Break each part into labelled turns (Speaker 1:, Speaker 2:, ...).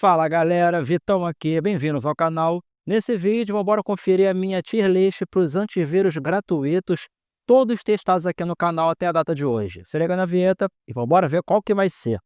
Speaker 1: Fala galera, Vitão aqui, bem-vindos ao canal. Nesse vídeo, vamos conferir a minha tier list para os antivírus gratuitos, todos testados aqui no canal até a data de hoje. Se liga na vinheta e vamos ver qual que vai ser.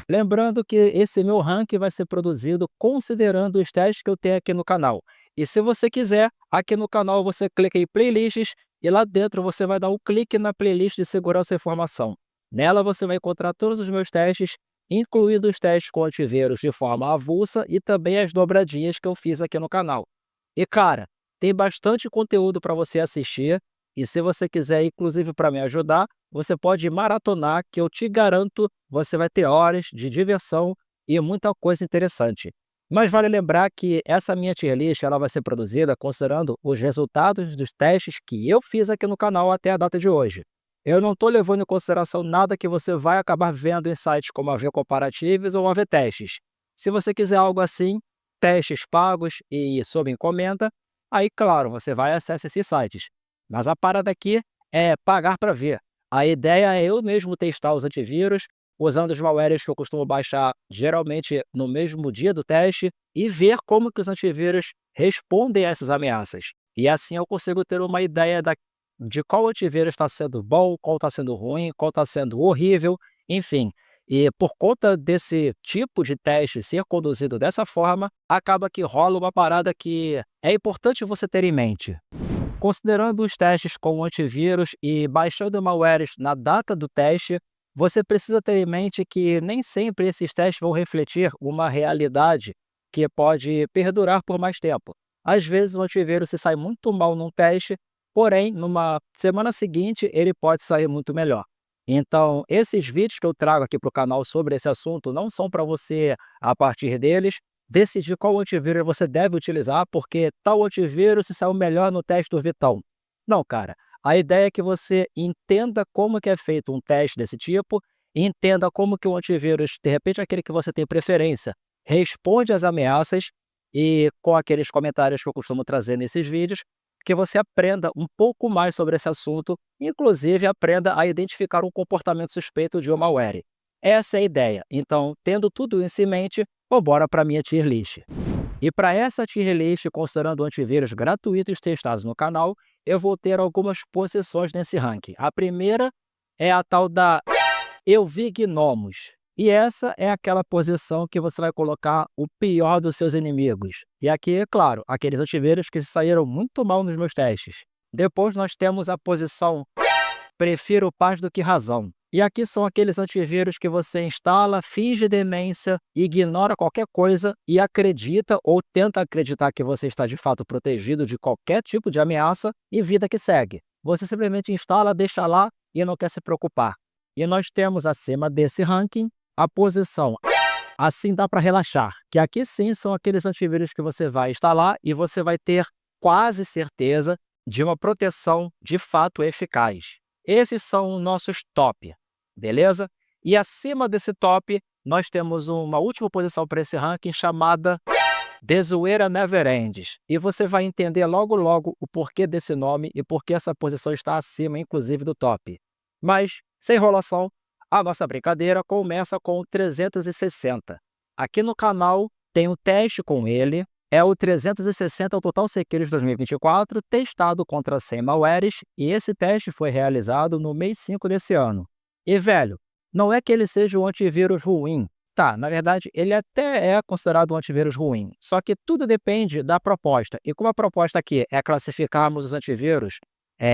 Speaker 1: Lembrando que esse meu ranking vai ser produzido considerando os testes que eu tenho aqui no canal. E se você quiser, aqui no canal você clica em playlists e lá dentro você vai dar um clique na playlist de segurança e informação. Nela você vai encontrar todos os meus testes, incluindo os testes com antivírus de forma avulsa e também as dobradinhas que eu fiz aqui no canal. E cara, tem bastante conteúdo para você assistir e se você quiser, inclusive para me ajudar, você pode maratonar que eu te garanto, você vai ter horas de diversão e muita coisa interessante. Mas vale lembrar que essa minha tier list ela vai ser produzida considerando os resultados dos testes que eu fiz aqui no canal até a data de hoje. Eu não estou levando em consideração nada que você vai acabar vendo em sites como a AV Comparativos ou a AV Testes. Se você quiser algo assim, testes pagos e sob encomenda, aí claro, você vai acessar esses sites. Mas a parada aqui é pagar para ver. A ideia é eu mesmo testar os antivírus, usando os malwares que eu costumo baixar geralmente no mesmo dia do teste e ver como que os antivírus respondem a essas ameaças. E assim eu consigo ter uma ideia de qual antivírus está sendo bom, qual está sendo ruim, qual está sendo horrível, enfim. E por conta desse tipo de teste ser conduzido dessa forma, acaba que rola uma parada que é importante você ter em mente. Considerando os testes com antivírus e baixando malwares na data do teste, você precisa ter em mente que nem sempre esses testes vão refletir uma realidade que pode perdurar por mais tempo. Às vezes o antivírus se sai muito mal num teste, porém, numa semana seguinte, ele pode sair muito melhor. Então, esses vídeos que eu trago aqui para o canal sobre esse assunto não são para você, a partir deles, decidir qual antivírus você deve utilizar, porque tal antivírus se saiu melhor no teste do Vitão. Não, cara. A ideia é que você entenda como que é feito um teste desse tipo, entenda como que o antivírus, de repente aquele que você tem preferência, responde às ameaças e com aqueles comentários que eu costumo trazer nesses vídeos, que você aprenda um pouco mais sobre esse assunto, inclusive aprenda a identificar um comportamento suspeito de um malware. Essa é a ideia. Então, tendo tudo isso em mente, bora para a minha tier list. E para essa tier list, considerando antivírus gratuitos testados no canal, eu vou ter algumas posições nesse ranking. A primeira é a tal da Eu Vi Gnomos. E essa é aquela posição que você vai colocar o pior dos seus inimigos. E aqui, é claro, aqueles antivírus que saíram muito mal nos meus testes. Depois nós temos a posição Prefiro Paz do que Razão. E aqui são aqueles antivírus que você instala, finge demência, ignora qualquer coisa e acredita ou tenta acreditar que você está de fato protegido de qualquer tipo de ameaça e vida que segue. Você simplesmente instala, deixa lá e não quer se preocupar. E nós temos acima desse ranking a posição Assim Dá para Relaxar, que aqui sim são aqueles antivírus que você vai instalar e você vai ter quase certeza de uma proteção de fato eficaz. Esses são os nossos top, beleza? E acima desse top, nós temos uma última posição para esse ranking chamada The Zoeira Never Ends. E você vai entender logo logo o porquê desse nome e por que essa posição está acima, inclusive, do top. Mas, sem enrolação, a nossa brincadeira começa com o 360. Aqui no canal tem um teste com ele, é o 360 Total Security 2024, testado contra 100 malwares, e esse teste foi realizado no mês 5 desse ano. E, velho, não é que ele seja um antivírus ruim. Tá, na verdade, ele até é considerado um antivírus ruim, só que tudo depende da proposta. E como a proposta aqui é classificarmos os antivírus,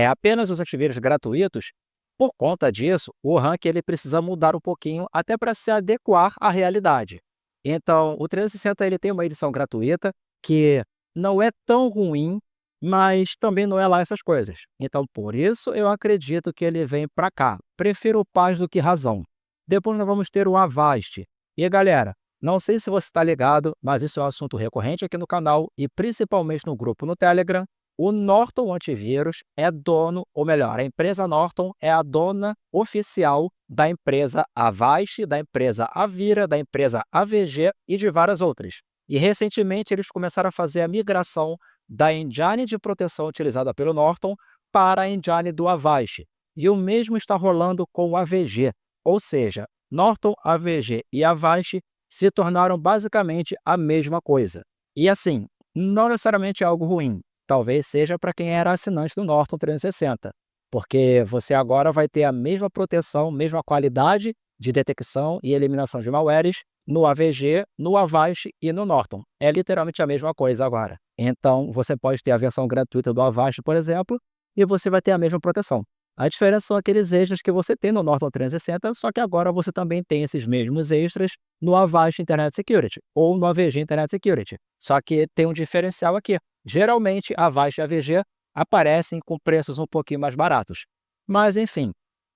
Speaker 1: apenas os antivírus gratuitos, por conta disso, o ranking ele precisa mudar um pouquinho até para se adequar à realidade. Então, o 360 ele tem uma edição gratuita, que não é tão ruim, mas também não é lá essas coisas. Então, por isso, eu acredito que ele vem para cá. Prefiro Paz do que Razão. Depois nós vamos ter o Avast. E, galera, não sei se você está ligado, mas isso é um assunto recorrente aqui no canal e principalmente no grupo no Telegram. O Norton Antivírus é dono, ou melhor, a empresa Norton é a dona oficial da empresa Avast, da empresa Avira, da empresa AVG e de várias outras. E recentemente eles começaram a fazer a migração da engine de proteção utilizada pelo Norton para a engine do Avast. E o mesmo está rolando com o AVG, ou seja, Norton, AVG e Avast se tornaram basicamente a mesma coisa. E assim, não necessariamente é algo ruim, talvez seja para quem era assinante do Norton 360, porque você agora vai ter a mesma proteção, mesma qualidade de detecção e eliminação de malwares no AVG, no Avast e no Norton. É literalmente a mesma coisa agora. Então, você pode ter a versão gratuita do Avast, por exemplo, e você vai ter a mesma proteção. A diferença são aqueles extras que você tem no Norton 360, só que agora você também tem esses mesmos extras no Avast Internet Security ou no AVG Internet Security. Só que tem um diferencial aqui. Geralmente, Avast e AVG aparecem com preços um pouquinho mais baratos. Mas, enfim,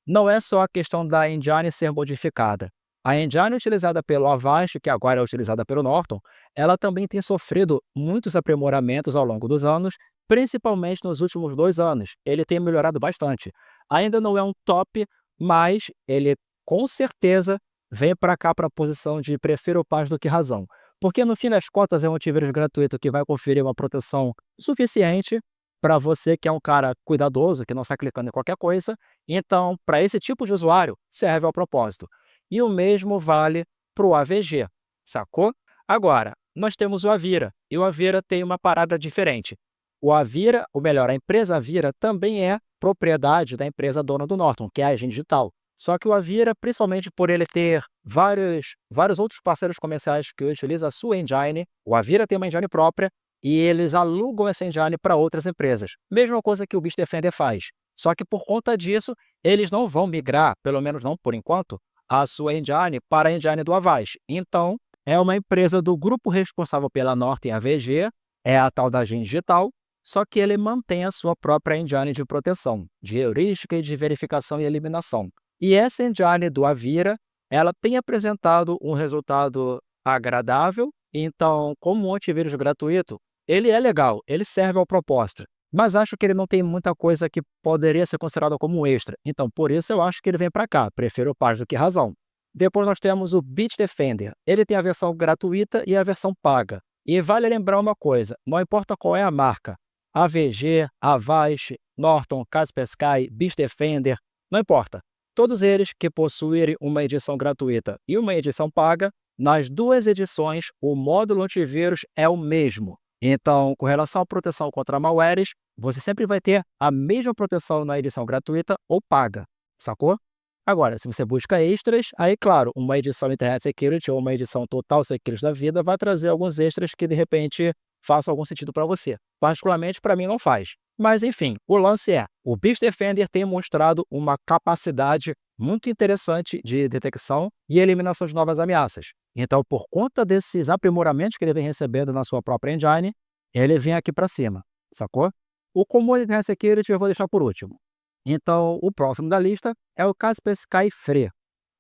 Speaker 1: não é só a questão da engine ser modificada. A engine utilizada pelo Avast, que agora é utilizada pelo Norton, ela também tem sofrido muitos aprimoramentos ao longo dos anos, principalmente nos últimos 2 anos. Ele tem melhorado bastante. Ainda não é um top, mas ele com certeza vem para cá para a posição de prefiro paz do que razão. Porque no fim das contas é um antivírus gratuito que vai conferir uma proteção suficiente para você que é um cara cuidadoso, que não está clicando em qualquer coisa. Então, para esse tipo de usuário, serve ao propósito. E o mesmo vale para o AVG, sacou? Agora, nós temos o Avira, e o Avira tem uma parada diferente. O Avira, ou melhor, a empresa Avira também é propriedade da empresa dona do Norton, que é a Agent Digital. Só que o Avira, principalmente por ele ter vários outros parceiros comerciais que utilizam a sua engine, o Avira tem uma engine própria e eles alugam essa engine para outras empresas. Mesma coisa que o Bitdefender faz. Só que por conta disso, eles não vão migrar, pelo menos não por enquanto, a sua engine para a engine do Avast. Então, é uma empresa do grupo responsável pela Norton AVG, é a tal da Agent Digital, só que ele mantém a sua própria engine de proteção, de heurística e de verificação e eliminação. E essa engine do Avira, ela tem apresentado um resultado agradável. Então, como um antivírus gratuito, ele é legal, ele serve ao propósito, mas acho que ele não tem muita coisa que poderia ser considerada como um extra. Então, por isso eu acho que ele vem para cá, prefiro paz do que razão. Depois nós temos o Bitdefender. Ele tem a versão gratuita e a versão paga. E vale lembrar uma coisa, não importa qual é a marca, AVG, Avast, Norton, Kaspersky, Bitdefender, não importa. Todos eles que possuírem uma edição gratuita e uma edição paga, nas duas edições o módulo antivírus é o mesmo. Então, com relação à proteção contra malwares, você sempre vai ter a mesma proteção na edição gratuita ou paga, sacou? Agora, se você busca extras, aí claro, uma edição Internet Security ou uma edição Total Security da vida vai trazer alguns extras que de repente façam algum sentido para você. Particularmente, para mim não faz. Mas enfim, o lance é, o Bitdefender tem mostrado uma capacidade muito interessante de detecção e eliminação de novas ameaças. Então, por conta desses aprimoramentos que ele vem recebendo na sua própria engine, ele vem aqui para cima, sacou? O Comum Internet Security eu vou deixar por último. Então, o próximo da lista é o Kaspersky Free.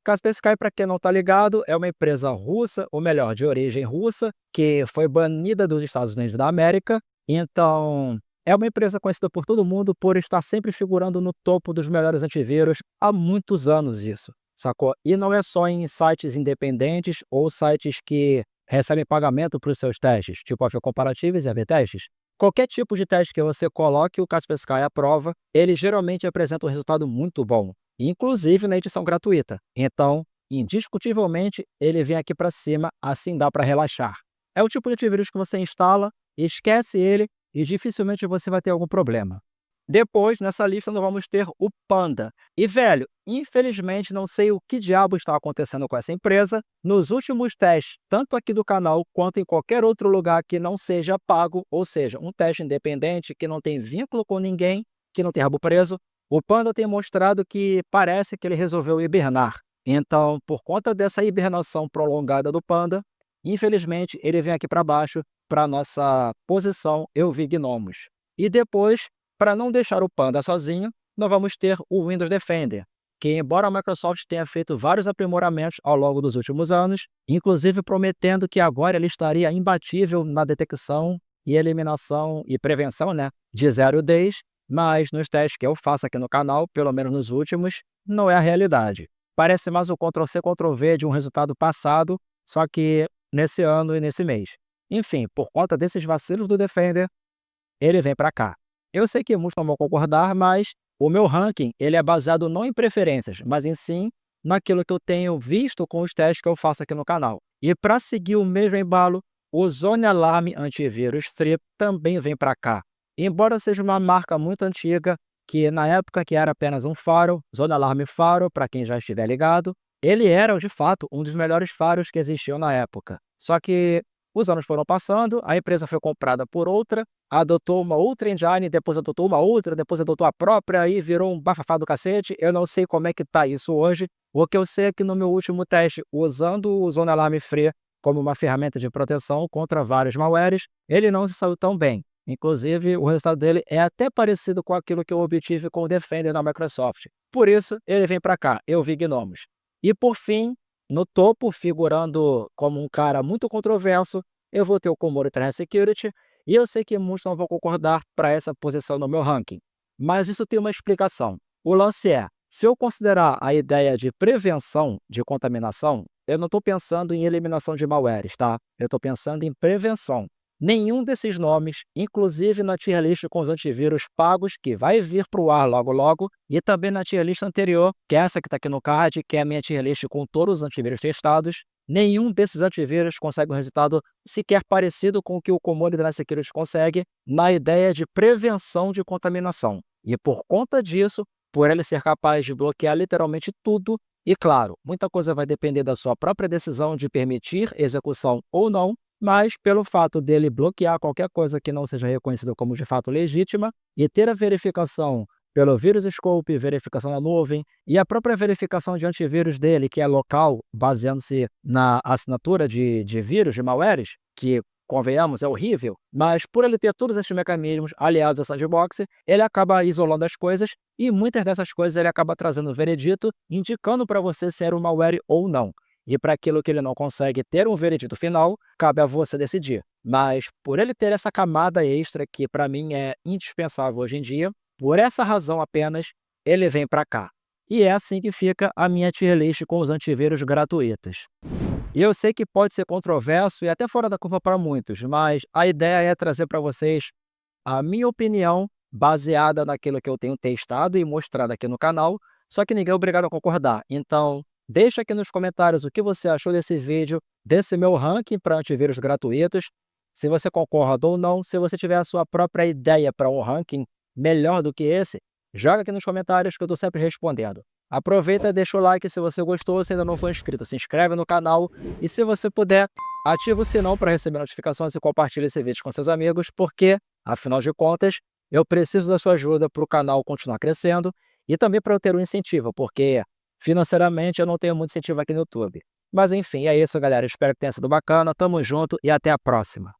Speaker 1: Kaspersky, para quem não está ligado, é uma empresa russa, ou melhor, de origem russa, que foi banida dos Estados Unidos da América. Então, é uma empresa conhecida por todo mundo por estar sempre figurando no topo dos melhores antivírus há muitos anos isso, sacou? E não é só em sites independentes ou sites que recebem pagamento para os seus testes, tipo AV Comparativos e AV Testes. Qualquer tipo de teste que você coloque, o Kaspersky aprova, ele geralmente apresenta um resultado muito bom, inclusive na edição gratuita. Então, indiscutivelmente, ele vem aqui para cima, assim dá para relaxar. É o tipo de antivírus que você instala, esquece ele e dificilmente você vai ter algum problema. Depois, nessa lista, nós vamos ter o Panda. E, velho, infelizmente não sei o que diabo está acontecendo com essa empresa. Nos últimos testes, tanto aqui do canal quanto em qualquer outro lugar que não seja pago, ou seja, um teste independente que não tem vínculo com ninguém, que não tem rabo preso, o Panda tem mostrado que parece que ele resolveu hibernar. Então, por conta dessa hibernação prolongada do Panda, infelizmente ele vem aqui para baixo, para a nossa posição Eu Vi Gnomos. E depois, para não deixar o Panda sozinho, nós vamos ter o Windows Defender, que embora a Microsoft tenha feito vários aprimoramentos ao longo dos últimos anos, inclusive prometendo que agora ele estaria imbatível na detecção e eliminação e prevenção, né, de 0 days, mas nos testes que eu faço aqui no canal, pelo menos nos últimos, não é a realidade. Parece mais o Ctrl+C, Ctrl+V de um resultado passado, só que nesse ano e nesse mês. Enfim, por conta desses vacilos do Defender, ele vem para cá. Eu sei que muitos não vão concordar, mas O meu ranking, ele é baseado não em preferências, mas em sim naquilo que eu tenho visto com os testes que eu faço aqui no canal. E para seguir o mesmo embalo, o Zone Alarm Antivírus Free também vem para cá. Embora seja uma marca muito antiga, que na época que era apenas um faro, Zone Alarm Faro, para quem já estiver ligado, ele era, de fato, um dos melhores faros que existiam na época. Só que os anos foram passando, a empresa foi comprada por outra, adotou uma outra engine, depois adotou uma outra, depois adotou a própria e virou um bafafá do cacete. Eu não sei como é que tá isso hoje. O que eu sei é que no meu último teste, usando o Zone Alarm Free como uma ferramenta de proteção contra vários malwares, ele não se saiu tão bem. Inclusive, o resultado dele é até parecido com aquilo que eu obtive com o Defender da Microsoft. Por isso, ele vem para cá, eu vi gnomos. E por fim, no topo, figurando como um cara muito controverso, eu vou ter o Komori Threat Security, e eu sei que muitos não vão concordar para essa posição no meu ranking. Mas isso tem uma explicação. O lance é, se eu considerar a ideia de prevenção de contaminação, eu não estou pensando em eliminação de malwares, tá? Eu estou pensando em prevenção. Nenhum desses nomes, inclusive na tier list com os antivírus pagos, que vai vir para o ar logo logo, e também na tier list anterior, que é essa que está aqui no card, que é a minha tier list com todos os antivírus testados, nenhum desses antivírus consegue um resultado sequer parecido com o que o Komori Threat Security consegue na ideia de prevenção de contaminação. E por conta disso, por ele ser capaz de bloquear literalmente tudo, e claro, muita coisa vai depender da sua própria decisão de permitir execução ou não, mas pelo fato dele bloquear qualquer coisa que não seja reconhecida como de fato legítima e ter a verificação pelo Virus Scope, verificação na nuvem e a própria verificação de antivírus dele, que é local, baseando-se na assinatura de vírus, de malwares, que, convenhamos, é horrível, mas por ele ter todos esses mecanismos aliados a sandbox, ele acaba isolando as coisas e muitas dessas coisas ele acaba trazendo o veredito, indicando para você se era um malware ou não. E para aquilo que ele não consegue ter um veredito final, cabe a você decidir. Mas por ele ter essa camada extra que para mim é indispensável hoje em dia, por essa razão apenas, ele vem para cá. E é assim que fica a minha tier list com os antivírus gratuitos. E eu sei que pode ser controverso e até fora da curva para muitos, mas a ideia é trazer para vocês a minha opinião baseada naquilo que eu tenho testado e mostrado aqui no canal, só que ninguém é obrigado a concordar. Então, deixa aqui nos comentários o que você achou desse vídeo, desse meu ranking para antivírus gratuitos, se você concorda ou não. Se você tiver a sua própria ideia para um ranking melhor do que esse, joga aqui nos comentários que eu estou sempre respondendo. Aproveita e deixa o like se você gostou, se ainda não for inscrito, se inscreve no canal e se você puder, ativa o sinal para receber notificações e compartilhe esse vídeo com seus amigos, porque, afinal de contas, eu preciso da sua ajuda para o canal continuar crescendo e também para eu ter um incentivo, porque financeiramente eu não tenho muito incentivo aqui no YouTube. Mas enfim, é isso, galera. Espero que tenha sido bacana. Tamo junto e até a próxima.